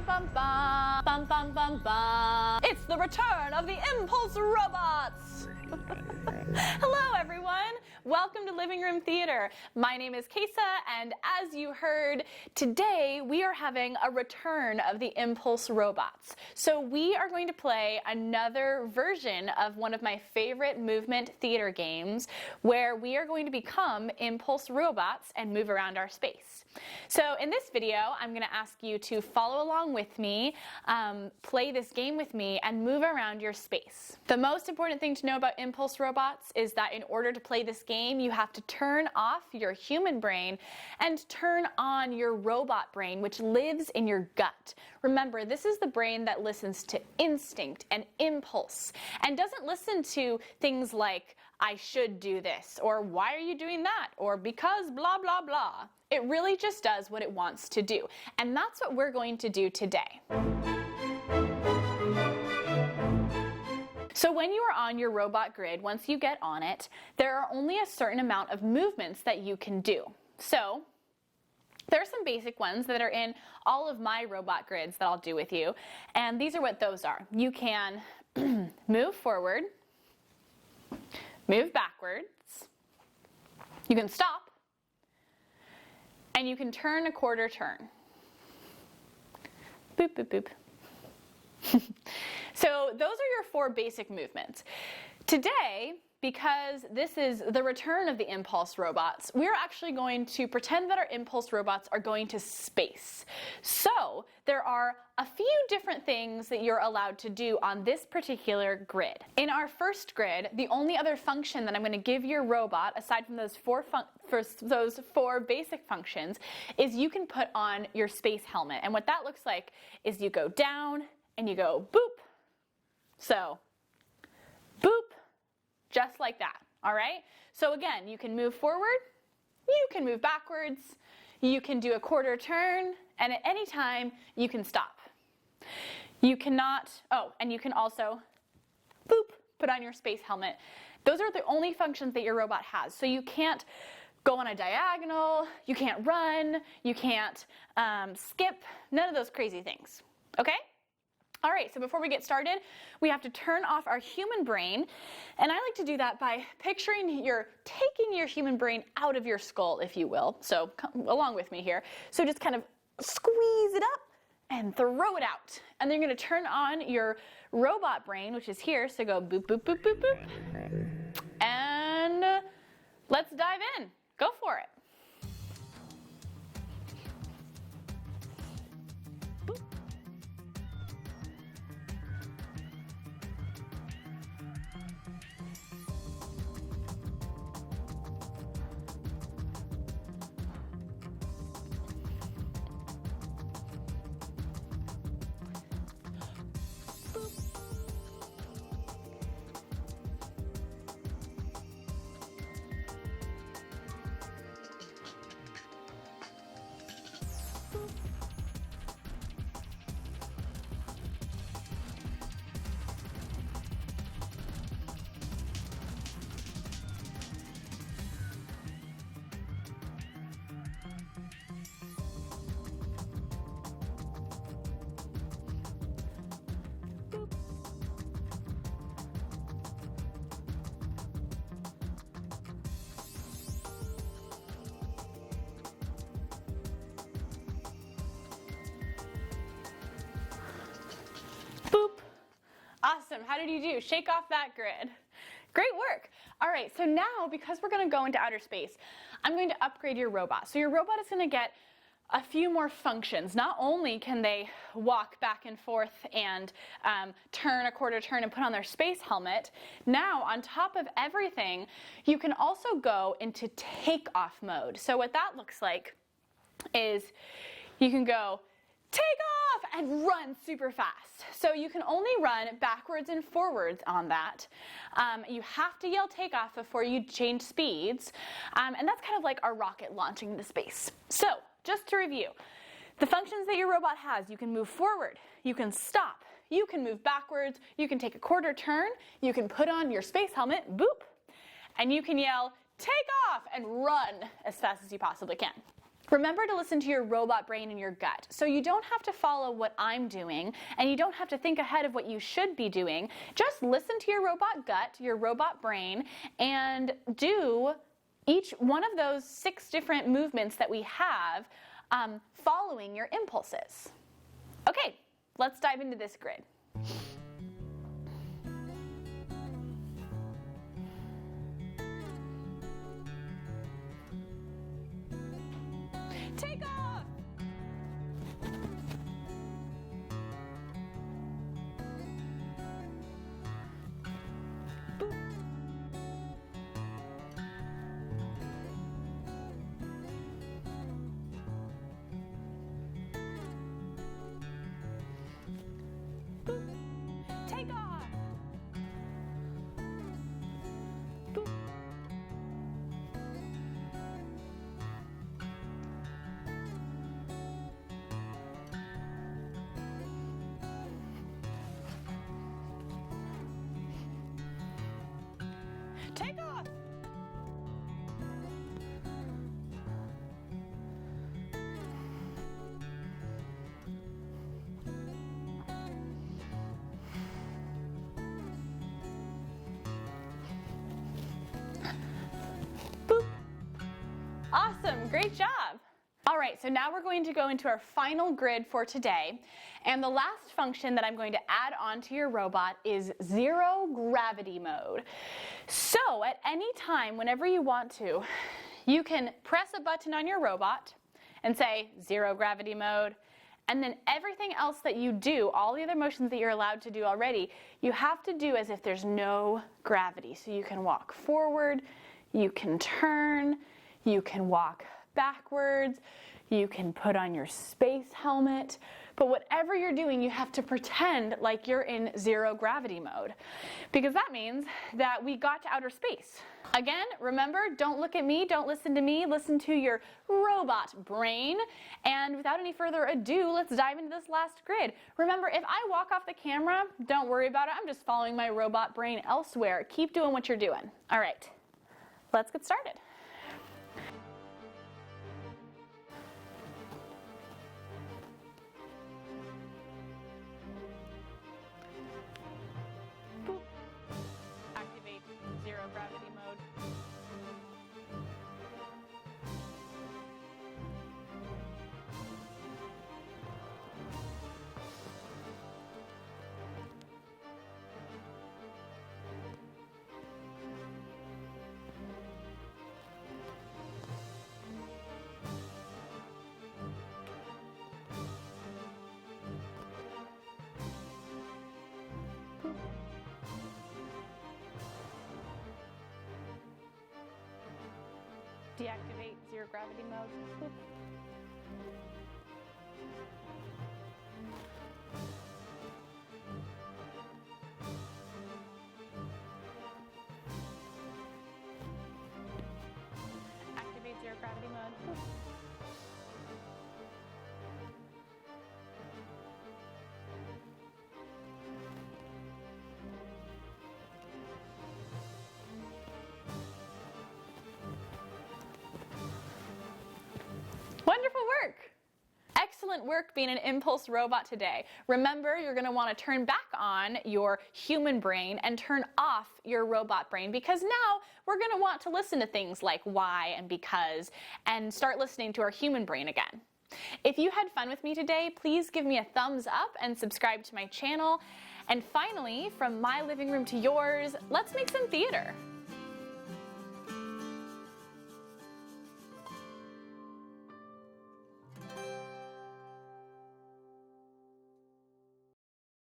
bum bum bum bum bum bum bum. It's the return of the impulse robots. Hello everyone, welcome to Living Room Theater. My name is Kesa, and as you heard, today we are having a return of the impulse robots. So we are going to play another version of one of my favorite movement theater games where we are going to become impulse robots and move around our space. So in this video, I'm going to ask you to follow along with me, play this game with me, and move around your space. The most important thing to know about impulse robots is that in order to play this game, you have to turn off your human brain and turn on your robot brain, which lives in your gut. Remember, this is the brain that listens to instinct and impulse and doesn't listen to things like, I should do this, or why are you doing that, or because blah, blah, blah. It really just does what it wants to do. And that's what we're going to do today. So when you are on your robot grid, once you get on it, there are only a certain amount of movements that you can do. So there are some basic ones that are in all of my robot grids that I'll do with you. And these are what those are. You can move forward, move backwards, you can stop, and you can turn a quarter turn. Boop, boop, boop. So those are your four basic movements. Today, because this is the return of the impulse robots, we're actually going to pretend that our impulse robots are going to space. So there are a few different things that you're allowed to do on this particular grid. In our first grid, the only other function that I'm going to give your robot, aside from those four basic functions, is you can put on your space helmet. And what that looks like is you go down and you go boop. So boop. Just like that, all right? So again, you can move forward, you can move backwards, you can do a quarter turn, and at any time, you can stop. You cannot, and you can also, boop, put on your space helmet. Those are the only functions that your robot has. So you can't go on a diagonal, you can't run, you can't skip, none of those crazy things, okay? All right, so before we get started, we have to turn off our human brain, and I like to do that by picturing you're taking your human brain out of your skull, if you will. So come along with me here. So just kind of squeeze it up and throw it out. And then you're going to turn on your robot brain, which is here. So go boop, boop, boop, boop, boop. And let's dive in. Go for it. Boop. Awesome. How did you do? Shake off that grid. Great work. All right, so now because we're going to go into outer space, I'm going to upgrade your robot. So your robot is going to get a few more functions. Not only can they walk back and forth and turn a quarter turn and put on their space helmet, now on top of everything, you can also go into takeoff mode. So what that looks like is you can go take off and run super fast. So you can only run backwards and forwards on that. You have to yell takeoff before you change speeds. And that's kind of like our rocket launching into space. So just to review, the functions that your robot has: you can move forward, you can stop, you can move backwards, you can take a quarter turn, you can put on your space helmet, boop, and you can yell take off and run as fast as you possibly can. Remember to listen to your robot brain and your gut. So you don't have to follow what I'm doing, and you don't have to think ahead of what you should be doing. Just listen to your robot gut, your robot brain, and do each one of those 6 different movements that we have following your impulses. Okay, let's dive into this grid. Take off! Boop. Boop. Take off! Boop. Take off! Boop. Awesome, great job. All right, so now we're going to go into our final grid for today. And the last function that I'm going to add onto your robot is zero gravity mode. So at any time, whenever you want to, you can press a button on your robot and say zero gravity mode. And then everything else that you do, all the other motions that you're allowed to do already, you have to do as if there's no gravity. So you can walk forward, you can turn, you can walk backwards, you can put on your space helmet, but whatever you're doing, you have to pretend like you're in zero gravity mode, because that means that we got to outer space. Again, remember, don't look at me, don't listen to me, listen to your robot brain. And without any further ado, let's dive into this last grid. Remember, if I walk off the camera, don't worry about it. I'm just following my robot brain elsewhere. Keep doing what you're doing. All right, let's get started. Activate zero gravity mode. Deactivate zero gravity mode. Boop. Activate zero gravity mode. Boop. Wonderful work! Excellent work being an impulse robot today. Remember, you're going to want to turn back on your human brain and turn off your robot brain, because now we're going to want to listen to things like why and because and start listening to our human brain again. If you had fun with me today, please give me a thumbs up and subscribe to my channel. And finally, from my living room to yours, let's make some theater.